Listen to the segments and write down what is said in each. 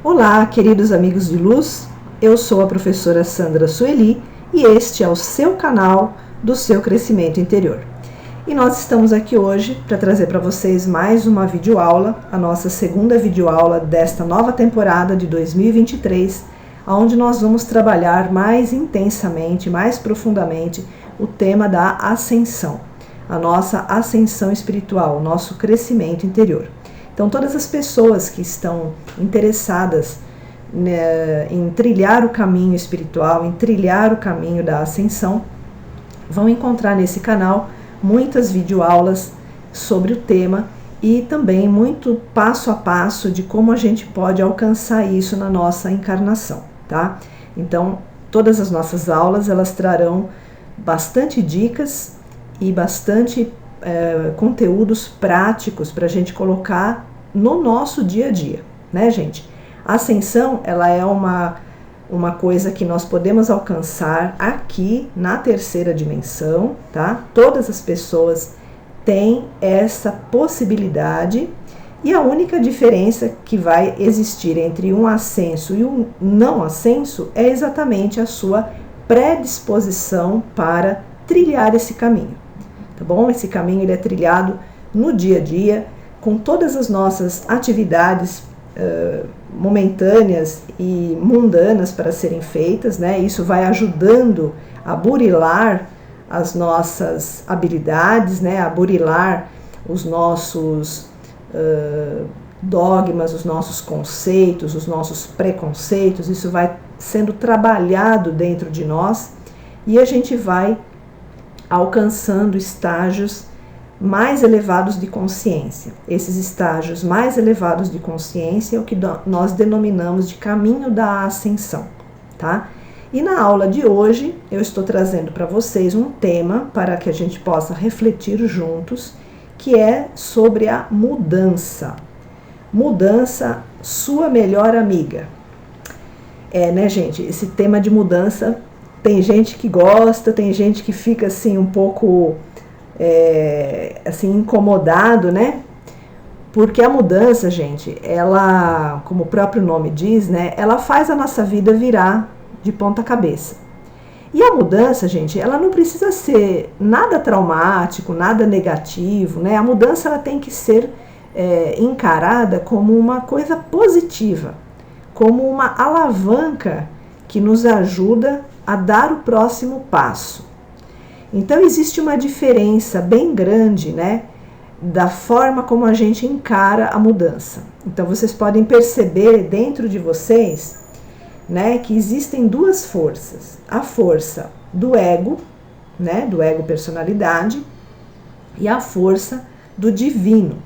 Olá, queridos amigos de luz, eu sou a professora Sandra Sueli e este é o seu canal do seu crescimento interior. E nós estamos aqui hoje para trazer para vocês mais uma videoaula, a nossa segunda videoaula desta nova temporada de 2023, onde nós vamos trabalhar mais intensamente, mais profundamente o tema da ascensão, a nossa ascensão espiritual, o nosso crescimento interior. Então, todas as pessoas que estão interessadas em trilhar o caminho espiritual, em trilhar o caminho da ascensão, vão encontrar nesse canal muitas videoaulas sobre o tema e também muito passo a passo de como a gente pode alcançar isso na nossa encarnação, tá? Então, todas as nossas aulas, elas trarão bastante dicas e bastante conteúdos práticos para a gente colocar no nosso dia a dia, né, gente? A ascensão, ela é uma coisa que nós podemos alcançar aqui na terceira dimensão, tá? Todas as pessoas têm essa possibilidade e a única diferença que vai existir entre um ascenso e um não ascenso é exatamente a sua predisposição para trilhar esse caminho. Tá bom? Esse caminho ele é trilhado no dia a dia, com todas as nossas atividades momentâneas e mundanas para serem feitas, né? Isso vai ajudando a burilar as nossas habilidades, né? A burilar os nossos dogmas, os nossos conceitos, os nossos preconceitos. Isso vai sendo trabalhado dentro de nós e a gente vai alcançando estágios mais elevados de consciência. Esses estágios mais elevados de consciência é o que nós denominamos de caminho da ascensão, tá? E na aula de hoje eu estou trazendo para vocês um tema para que a gente possa refletir juntos, que é sobre a mudança. Mudança, sua melhor amiga. Né, gente? Esse tema de mudança, tem gente que gosta, tem gente que fica assim um pouco assim incomodado, né? Porque a mudança, gente, ela, como o próprio nome diz, né? Ela faz a nossa vida virar de ponta cabeça. E a mudança, gente, ela não precisa ser nada traumático, nada negativo, né? A mudança ela tem que ser encarada como uma coisa positiva, como uma alavanca que nos ajuda a dar o próximo passo. Então existe uma diferença bem grande, né, da forma como a gente encara a mudança. Então vocês podem perceber dentro de vocês, né, que existem duas forças. A força do ego, né, do ego personalidade, e a força do divino.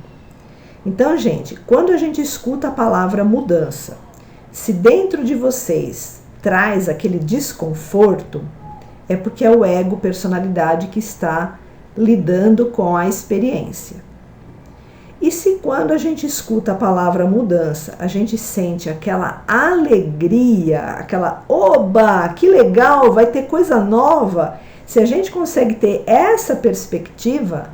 Então, gente, quando a gente escuta a palavra mudança, se dentro de vocês traz aquele desconforto, é porque é o ego personalidade que está lidando com a experiência. E se quando a gente escuta a palavra mudança, a gente sente aquela alegria, aquela oba, que legal, vai ter coisa nova, se a gente consegue ter essa perspectiva,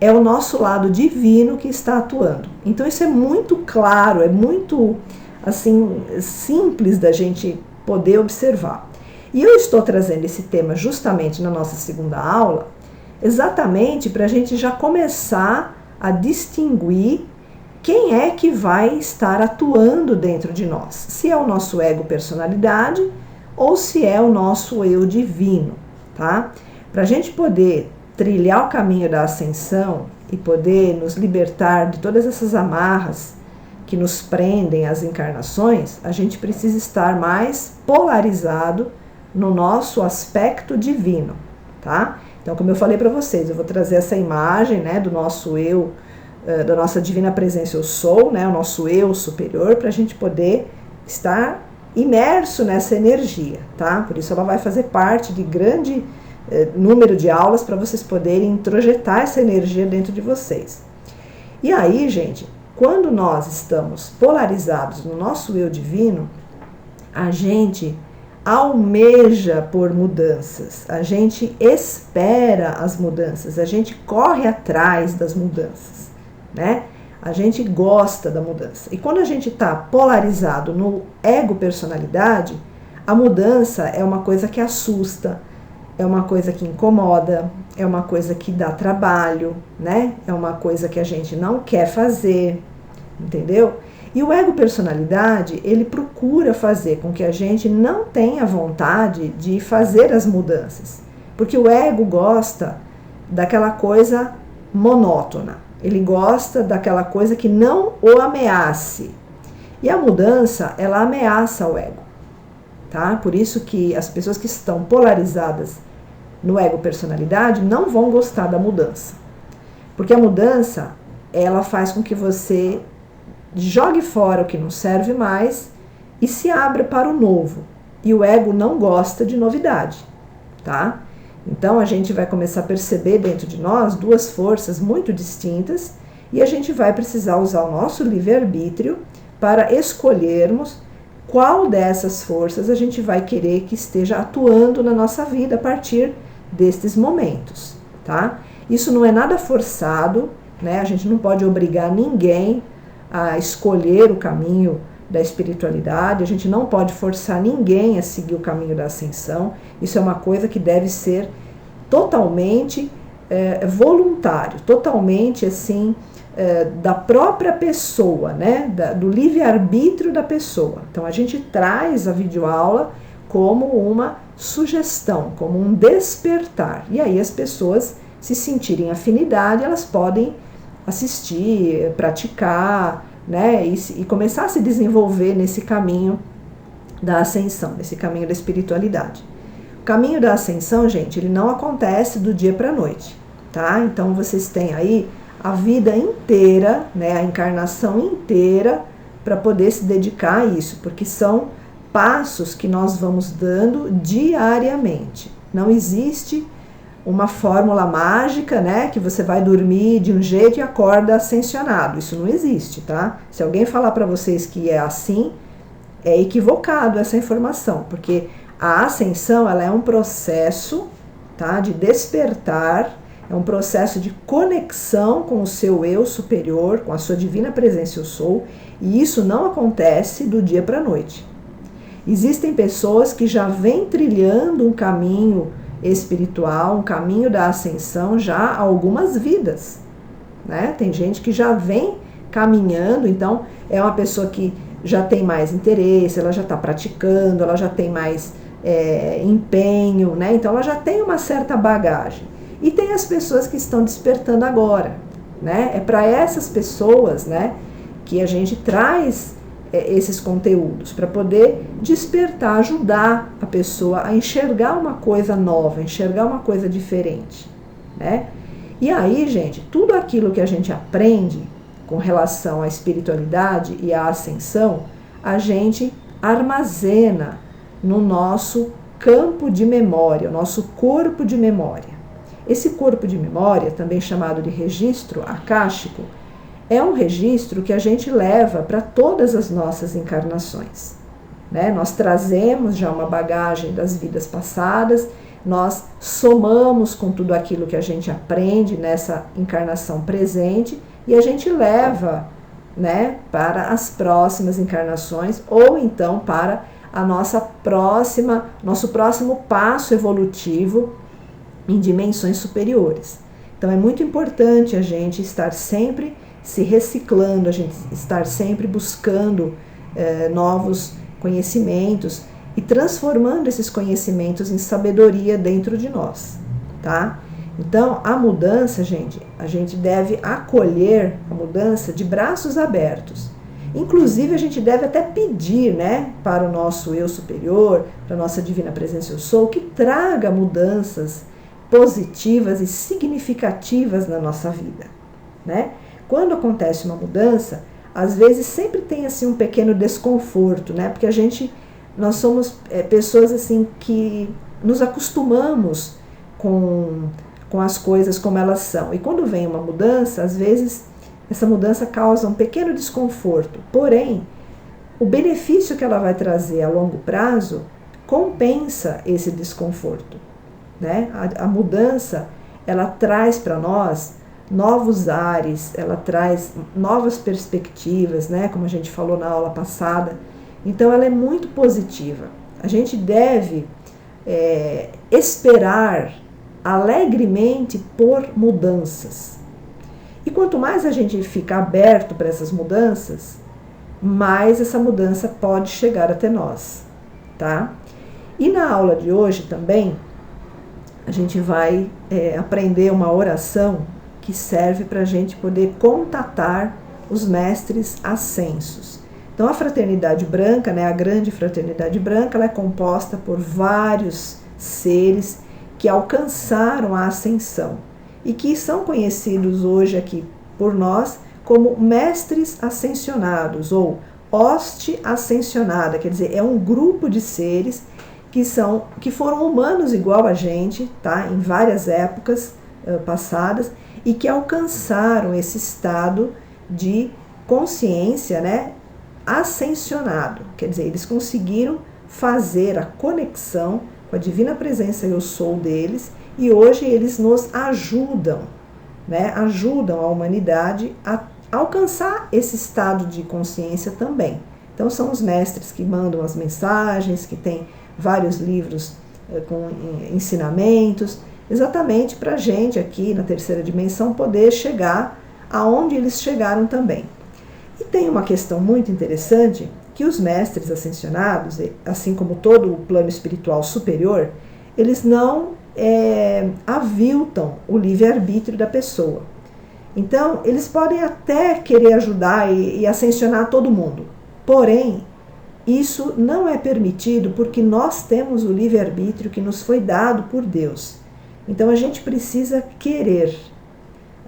é o nosso lado divino que está atuando. Então isso é muito claro, é muito assim simples da gente poder observar. E eu estou trazendo esse tema justamente na nossa segunda aula, exatamente para a gente já começar a distinguir quem é que vai estar atuando dentro de nós. Se é o nosso ego personalidade ou se é o nosso eu divino, tá? Para a gente poder trilhar o caminho da ascensão e poder nos libertar de todas essas amarras que nos prendem às encarnações, a gente precisa estar mais polarizado no nosso aspecto divino, tá? Então, como eu falei para vocês, eu vou trazer essa imagem, né, do nosso eu, da nossa divina presença eu sou, né, o nosso eu superior, para a gente poder estar imerso nessa energia, tá? Por isso ela vai fazer parte de grande número de aulas para vocês poderem introjetar essa energia dentro de vocês. E aí, gente, quando nós estamos polarizados no nosso eu divino, a gente almeja por mudanças, a gente espera as mudanças, a gente corre atrás das mudanças, né? A gente gosta da mudança. E quando a gente está polarizado no ego-personalidade, a mudança é uma coisa que assusta, é uma coisa que incomoda, é uma coisa que dá trabalho, né? É uma coisa que a gente não quer fazer, entendeu? E o ego-personalidade, ele procura fazer com que a gente não tenha vontade de fazer as mudanças. Porque o ego gosta daquela coisa monótona. Ele gosta daquela coisa que não o ameace. E a mudança, ela ameaça o ego, tá? Por isso que as pessoas que estão polarizadas no ego-personalidade não vão gostar da mudança. Porque a mudança, ela faz com que você jogue fora o que não serve mais e se abra para o novo. E o ego não gosta de novidade, tá? Então a gente vai começar a perceber dentro de nós duas forças muito distintas e a gente vai precisar usar o nosso livre-arbítrio para escolhermos qual dessas forças a gente vai querer que esteja atuando na nossa vida a partir destes momentos, tá? Isso não é nada forçado, né? A gente não pode obrigar ninguém a escolher o caminho da espiritualidade, a gente não pode forçar ninguém a seguir o caminho da ascensão. Isso é uma coisa que deve ser totalmente voluntário, totalmente assim, da própria pessoa, né? Do livre-arbítrio da pessoa. Então a gente traz a videoaula como uma sugestão, como um despertar. E aí as pessoas, se sentirem afinidade, elas podem assistir, praticar, né? E começar a se desenvolver nesse caminho da ascensão, nesse caminho da espiritualidade. O caminho da ascensão, gente, ele não acontece do dia para a noite, tá? Então vocês têm aí a vida inteira, né? A encarnação inteira para poder se dedicar a isso, porque são passos que nós vamos dando diariamente. Não existe uma fórmula mágica, né, que você vai dormir de um jeito e acorda ascensionado. Isso não existe, tá? Se alguém falar para vocês que é assim, é equivocado essa informação, porque a ascensão, ela é um processo, tá, de despertar, é um processo de conexão com o seu eu superior, com a sua divina presença eu sou, e isso não acontece do dia para a noite. Existem pessoas que já vêm trilhando um caminho espiritual, um caminho da ascensão já há algumas vidas, né? Tem gente que já vem caminhando, então é uma pessoa que já tem mais interesse, ela já está praticando, ela já tem mais empenho, né? Então ela já tem uma certa bagagem. E tem as pessoas que estão despertando agora, né? É para essas pessoas, né, que a gente traz esses conteúdos, para poder despertar, ajudar a pessoa a enxergar uma coisa nova, enxergar uma coisa diferente, né? E aí, gente, tudo aquilo que a gente aprende com relação à espiritualidade e à ascensão, a gente armazena no nosso campo de memória, o nosso corpo de memória. Esse corpo de memória, também chamado de registro akáshico, é um registro que a gente leva para todas as nossas encarnações, né? Nós trazemos já uma bagagem das vidas passadas, nós somamos com tudo aquilo que a gente aprende nessa encarnação presente e a gente leva, né, para as próximas encarnações ou então para a nosso próximo passo evolutivo em dimensões superiores. Então é muito importante a gente estar sempre se reciclando, a gente estar sempre buscando novos conhecimentos e transformando esses conhecimentos em sabedoria dentro de nós, tá? Então, a mudança, gente, a gente deve acolher a mudança de braços abertos. Inclusive, a gente deve até pedir, né, para o nosso eu superior, para a nossa divina presença eu sou, que traga mudanças positivas e significativas na nossa vida, né? Quando acontece uma mudança, às vezes sempre tem assim um pequeno desconforto, né? Porque nós somos pessoas assim que nos acostumamos com as coisas como elas são. E quando vem uma mudança, às vezes essa mudança causa um pequeno desconforto. Porém, o benefício que ela vai trazer a longo prazo compensa esse desconforto, né? A mudança, ela traz para nós novos ares, ela traz novas perspectivas, né? Como a gente falou na aula passada. Então, ela é muito positiva. A gente deve esperar alegremente por mudanças. E quanto mais a gente fica aberto para essas mudanças, mais essa mudança pode chegar até nós, tá? E na aula de hoje também, a gente vai aprender uma oração que serve para a gente poder contatar os mestres ascensos. Então, a Fraternidade Branca, né, a Grande Fraternidade Branca, ela é composta por vários seres que alcançaram a ascensão e que são conhecidos hoje aqui por nós como mestres ascensionados ou hoste ascensionada, quer dizer, é um grupo de seres que foram humanos igual a gente, tá, em várias épocas passadas e que alcançaram esse estado de consciência, né, ascensionado, quer dizer, eles conseguiram fazer a conexão com a divina presença eu sou deles e hoje eles nos ajudam, né, ajudam a humanidade a alcançar esse estado de consciência também. Então são os mestres que mandam as mensagens, que têm vários livros com ensinamentos, exatamente para a gente aqui na terceira dimensão poder chegar aonde eles chegaram também. E tem uma questão muito interessante, que os mestres ascensionados, assim como todo o plano espiritual superior, eles não aviltam o livre-arbítrio da pessoa. Então, eles podem até querer ajudar e ascensionar todo mundo, porém, isso não é permitido porque nós temos o livre-arbítrio que nos foi dado por Deus. Então, a gente precisa querer.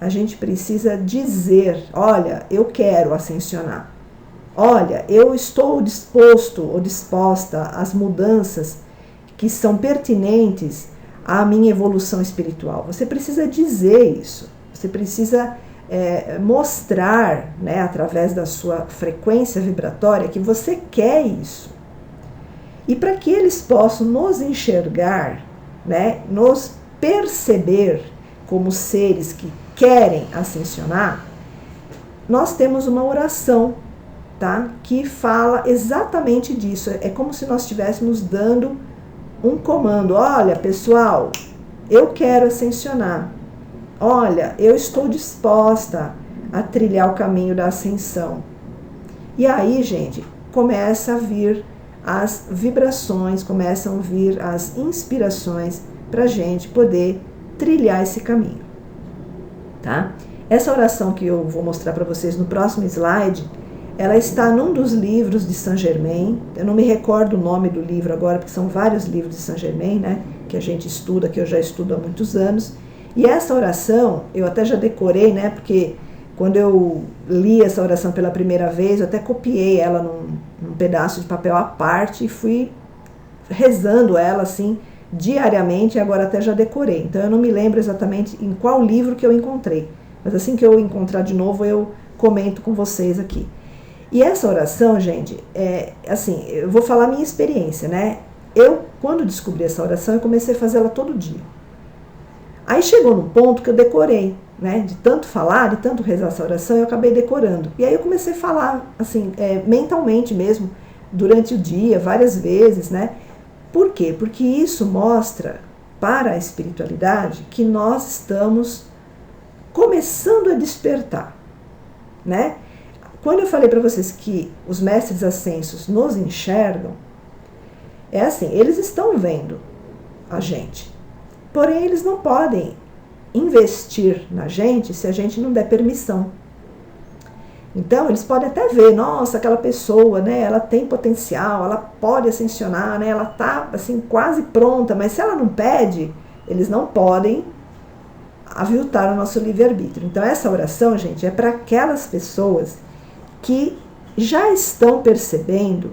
A gente precisa dizer, olha, eu quero ascensionar. Olha, eu estou disposto ou disposta às mudanças que são pertinentes à minha evolução espiritual. Você precisa dizer isso. Você precisa mostrar, né, através da sua frequência vibratória que você quer isso. E para que eles possam nos enxergar, né, nos perceber como seres que querem ascensionar, nós temos uma oração, tá? Que fala exatamente disso. É como se nós estivéssemos dando um comando. Olha, pessoal, eu quero ascensionar. Olha, eu estou disposta a trilhar o caminho da ascensão. E aí, gente, começa a vir as vibrações, começam a vir as inspirações para a gente poder trilhar esse caminho. Tá? Essa oração que eu vou mostrar para vocês no próximo slide, ela está num dos livros de Saint Germain. Eu não me recordo o nome do livro agora, porque são vários livros de Saint Germain, né, que a gente estuda, que eu já estudo há muitos anos. E essa oração, eu até já decorei, né, porque quando eu li essa oração pela primeira vez, eu até copiei ela num pedaço de papel à parte e fui rezando ela, assim, diariamente, e agora até já decorei. Então eu não me lembro exatamente em qual livro que eu encontrei, mas assim que eu encontrar de novo, eu comento com vocês aqui. E essa oração, gente, assim, eu vou falar a minha experiência, né? Eu, quando descobri essa oração, eu comecei a fazer ela todo dia. Aí chegou num ponto que eu decorei, né? De tanto falar, de tanto rezar essa oração, eu acabei decorando. E aí eu comecei a falar, assim, mentalmente mesmo, durante o dia, várias vezes, né? Por quê? Porque isso mostra para a espiritualidade que nós estamos começando a despertar, né? Quando eu falei para vocês que os mestres ascensos nos enxergam, é assim, eles estão vendo a gente, porém eles não podem investir na gente se a gente não der permissão. Então, eles podem até ver, nossa, aquela pessoa, né, ela tem potencial, ela pode ascensionar, né, ela está assim, quase pronta, mas se ela não pede, eles não podem aviltar o nosso livre-arbítrio. Então, essa oração, gente, é para aquelas pessoas que já estão percebendo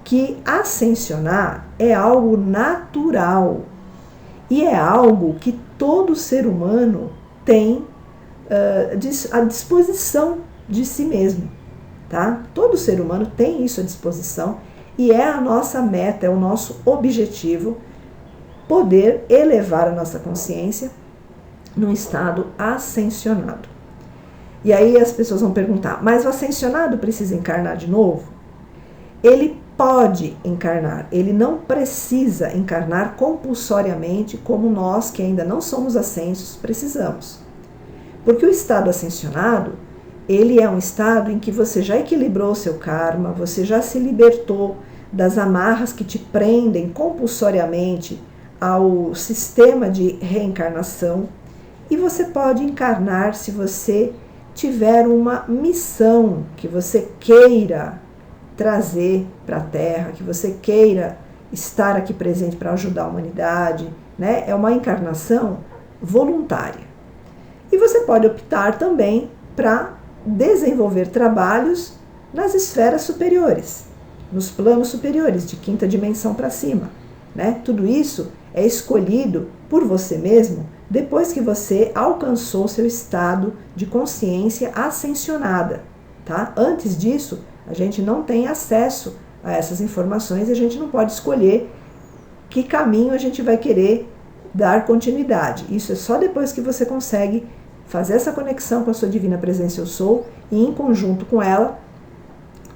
que ascensionar é algo natural e é algo que todo ser humano tem à disposição de si mesmo, tá? Todo ser humano tem isso à disposição e é a nossa meta, é o nosso objetivo poder elevar a nossa consciência num estado ascensionado. E aí as pessoas vão perguntar, mas o ascensionado precisa encarnar de novo? Ele pode encarnar, ele não precisa encarnar compulsoriamente como nós, que ainda não somos ascensos, precisamos. Porque o estado ascensionado, ele é um estado em que você já equilibrou o seu karma, você já se libertou das amarras que te prendem compulsoriamente ao sistema de reencarnação, e você pode encarnar se você tiver uma missão que você queira trazer para a Terra, que você queira estar aqui presente para ajudar a humanidade, né? É uma encarnação voluntária. E você pode optar também para desenvolver trabalhos nas esferas superiores, nos planos superiores, de quinta dimensão para cima, né? Tudo isso é escolhido por você mesmo depois que você alcançou seu estado de consciência ascensionada, tá? Antes disso, a gente não tem acesso a essas informações e a gente não pode escolher que caminho a gente vai querer dar continuidade. Isso é só depois que você consegue fazer essa conexão com a sua divina presença eu sou e em conjunto com ela,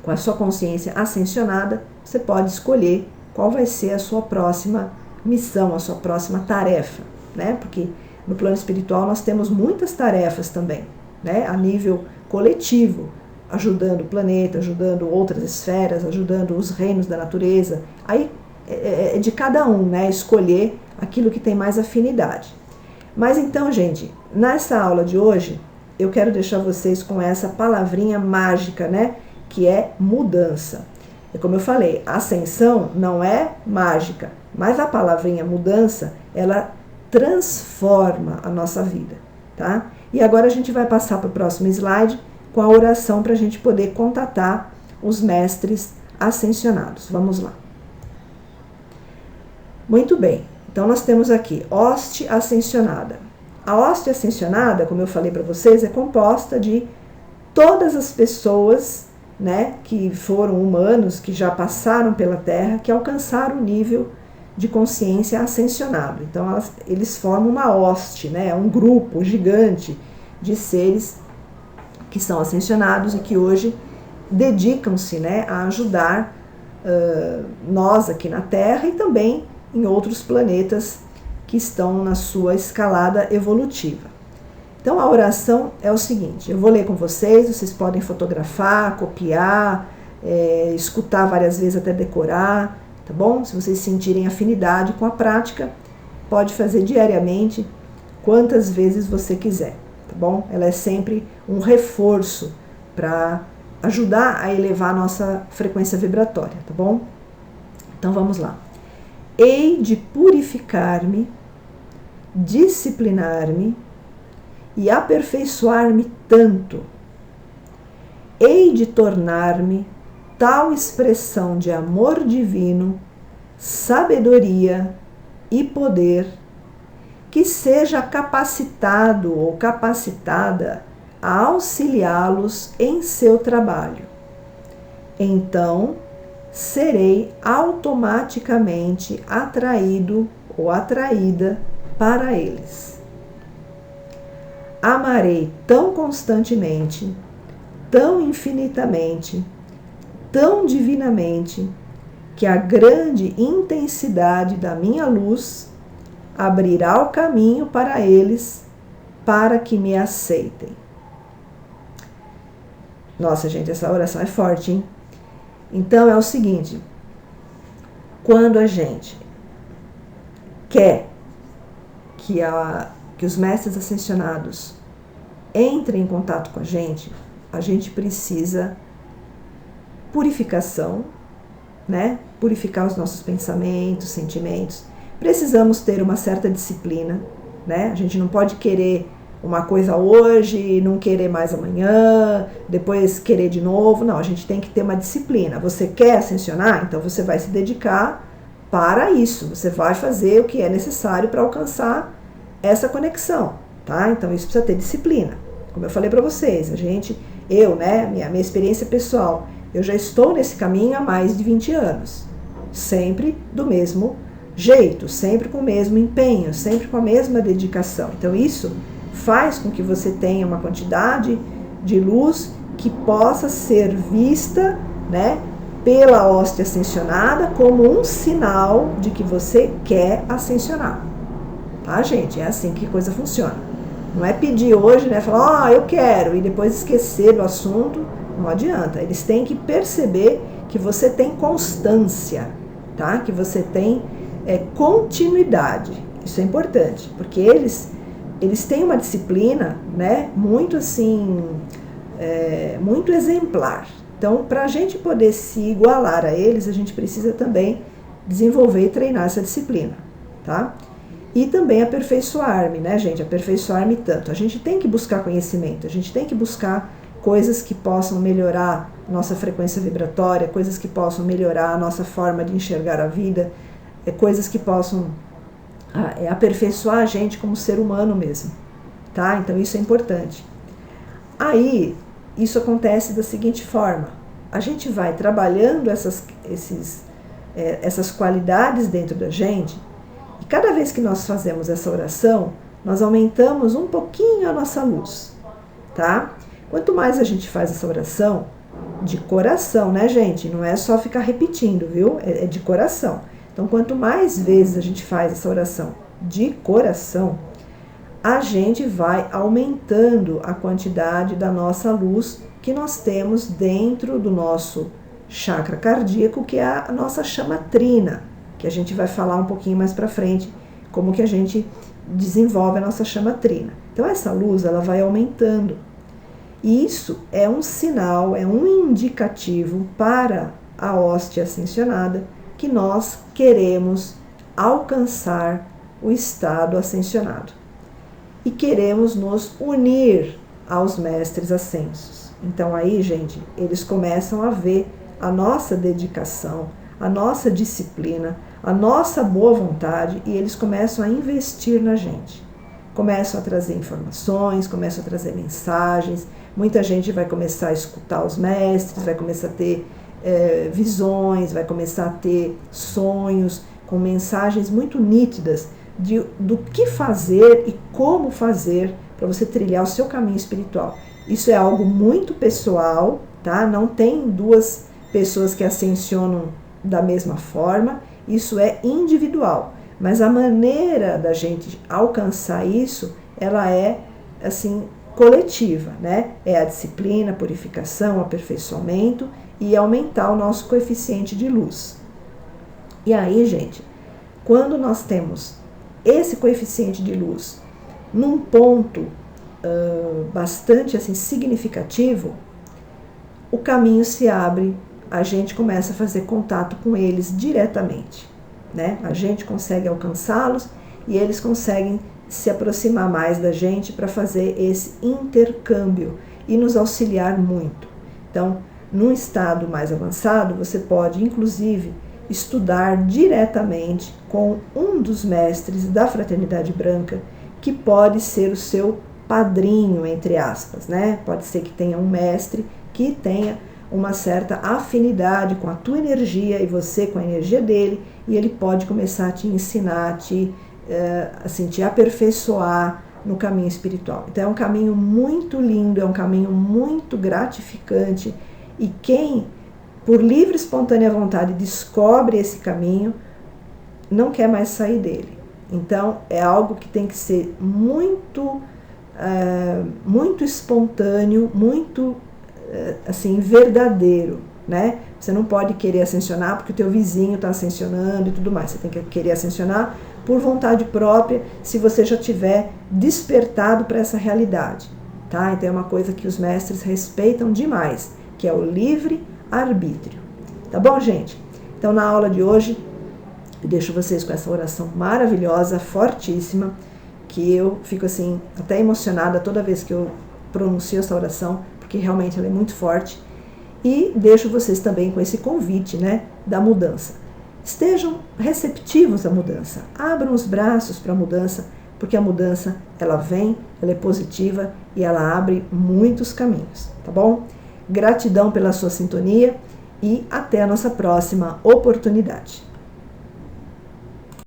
com a sua consciência ascensionada, você pode escolher qual vai ser a sua próxima missão, a sua próxima tarefa, né? Porque no plano espiritual nós temos muitas tarefas também, né? A nível coletivo, ajudando o planeta, ajudando outras esferas, ajudando os reinos da natureza. Aí é de cada um, né? Escolher aquilo que tem mais afinidade. Mas então, gente, nessa aula de hoje, eu quero deixar vocês com essa palavrinha mágica, né? Que é mudança. E como eu falei, ascensão não é mágica, mas a palavrinha mudança, ela transforma a nossa vida, tá? E agora a gente vai passar para o próximo slide com a oração para a gente poder contatar os mestres ascensionados. Vamos lá. Muito bem, então nós temos aqui hoste ascensionada. A hoste ascensionada, como eu falei para vocês, é composta de todas as pessoas, né, que foram humanos, que já passaram pela Terra, que alcançaram o nível de consciência ascensionado. Então eles formam uma hoste, né, um grupo gigante de seres que são ascensionados e que hoje dedicam-se, né, a ajudar nós aqui na Terra e também em outros planetas que estão na sua escalada evolutiva. Então a oração é o seguinte, eu vou ler com vocês podem fotografar, copiar, escutar várias vezes até decorar, tá bom? Se vocês sentirem afinidade com a prática, pode fazer diariamente, quantas vezes você quiser, tá bom? Ela é sempre um reforço para ajudar a elevar a nossa frequência vibratória, tá bom? Então vamos lá. Hei de purificar-me, disciplinar-me e aperfeiçoar-me tanto. Hei de tornar-me tal expressão de amor divino, sabedoria e poder que seja capacitado ou capacitada a auxiliá-los em seu trabalho. Então, serei automaticamente atraído ou atraída para eles. Amarei tão constantemente, tão infinitamente, tão divinamente, que a grande intensidade da minha luz abrirá o caminho para eles, para que me aceitem. Nossa, gente, essa oração é forte, hein? Então é o seguinte, quando a gente quer que os mestres ascensionados entrem em contato com a gente precisa purificação, né? Purificar os nossos pensamentos, sentimentos. Precisamos ter uma certa disciplina, né? A gente não pode querer uma coisa hoje e não querer mais amanhã, depois querer de novo. Não, a gente tem que ter uma disciplina. Você quer ascensionar? Então você vai se dedicar para isso. Você vai fazer o que é necessário para alcançar essa conexão, tá? Então isso precisa ter disciplina. Como eu falei para vocês, minha experiência pessoal, eu já estou nesse caminho há mais de 20 anos. Sempre do mesmo jeito, sempre com o mesmo empenho, sempre com a mesma dedicação. Então isso faz com que você tenha uma quantidade de luz que possa ser vista, né, pela hóstia ascensionada como um sinal de que você quer ascensionar. Tá, gente? É assim que a coisa funciona. Não é pedir hoje, né, falar, eu quero, e depois esquecer do assunto, não adianta. Eles têm que perceber que você tem constância, tá? Que você tem continuidade. Isso é importante, porque eles têm uma disciplina, né, muito assim, muito exemplar. Então, para a gente poder se igualar a eles, a gente precisa também desenvolver e treinar essa disciplina, tá? E também aperfeiçoar-me, né, gente? Aperfeiçoar-me tanto. A gente tem que buscar conhecimento, a gente tem que buscar coisas que possam melhorar nossa frequência vibratória, coisas que possam melhorar a nossa forma de enxergar a vida, coisas que possam aperfeiçoar a gente como ser humano mesmo, tá? Então isso é importante. Aí, isso acontece da seguinte forma: a gente vai trabalhando essas qualidades dentro da gente, e cada vez que nós fazemos essa oração, nós aumentamos um pouquinho a nossa luz, tá? Quanto mais a gente faz essa oração, de coração, né, gente? Não é só ficar repetindo, viu? É de coração. Então, quanto mais vezes a gente faz essa oração de coração, a gente vai aumentando a quantidade da nossa luz que nós temos dentro do nosso chakra cardíaco, que é a nossa chama trina, que a gente vai falar um pouquinho mais para frente, como que a gente desenvolve a nossa chama trina. Então, essa luz, ela vai aumentando. E isso é um sinal, é um indicativo para a hóstia ascensionada que nós queremos alcançar o estado ascensionado. E queremos nos unir aos mestres ascensos. Então aí, gente, eles começam a ver a nossa dedicação, a nossa disciplina, a nossa boa vontade, e eles começam a investir na gente. Começam a trazer informações, começam a trazer mensagens, muita gente vai começar a escutar os mestres, vai começar a ter visões, vai começar a ter sonhos com mensagens muito nítidas do que fazer e como fazer para você trilhar o seu caminho espiritual. Isso é algo muito pessoal, tá? Não tem duas pessoas que ascensionam da mesma forma, isso é individual. Mas a maneira da gente alcançar isso, ela é, assim, coletiva, né? É a disciplina, a purificação, o aperfeiçoamento e aumentar o nosso coeficiente de luz. E aí, gente, quando nós temos esse coeficiente de luz num ponto bastante assim, significativo, o caminho se abre, a gente começa a fazer contato com eles diretamente, né? A gente consegue alcançá-los e eles conseguem se aproximar mais da gente para fazer esse intercâmbio e nos auxiliar muito. Então, num estado mais avançado, você pode, inclusive, estudar diretamente com um dos mestres da Fraternidade Branca, que pode ser o seu padrinho, entre aspas, né? Pode ser que tenha um mestre que tenha uma certa afinidade com a tua energia e você com a energia dele, e ele pode começar a te ensinar, te aperfeiçoar no caminho espiritual. Então é um caminho muito lindo, é um caminho muito gratificante, e quem, por livre e espontânea vontade, descobre esse caminho, não quer mais sair dele. Então é algo que tem que ser muito espontâneo, muito assim, verdadeiro, né? Você não pode querer ascensionar porque o teu vizinho está ascensionando e tudo mais. Você tem que querer ascensionar por vontade própria, se você já tiver despertado para essa realidade, tá? Então é uma coisa que os mestres respeitam demais, que é o livre arbítrio. Tá bom, gente? Então na aula de hoje eu deixo vocês com essa oração maravilhosa, fortíssima, que eu fico assim até emocionada toda vez que eu pronuncio essa oração, porque realmente ela é muito forte. E deixo vocês também com esse convite, né, da mudança. Estejam receptivos à mudança, abram os braços para a mudança, porque a mudança, ela vem, ela é positiva e ela abre muitos caminhos, tá bom? Gratidão pela sua sintonia e até a nossa próxima oportunidade.